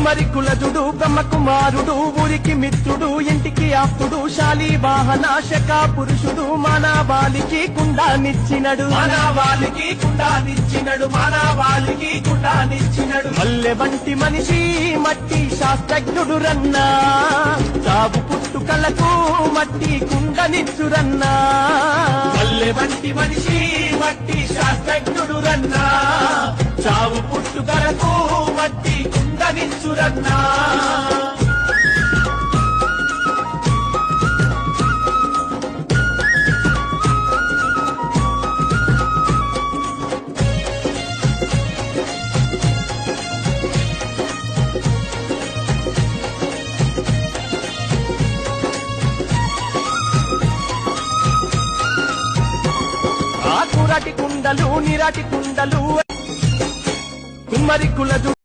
కుమ్మరి కులజుడు బ్రహ్మకుమారుడు ఊరికి మిత్రుడు ఇంటికి ఆప్తుడు శాలి వాహన శకా పురుషుడు మానవాళికి కుండానిచ్చినడు మల్లె వంటి మనిషి మట్టి శాస్త్రజ్ఞుడు రన్నా చావు పుట్టుకలకు మట్టి కుండనిచ్చురన్నా మల్లె వంటి మనిషి మట్టి శాస్త్రజ్ఞుడు రన్నా చావు పుట్టుకలకు మట్టి కుండనిచ్చురన్నా ఆకురాటి కుండలు నీరాటి కుండలు కుమ్మరి కులజు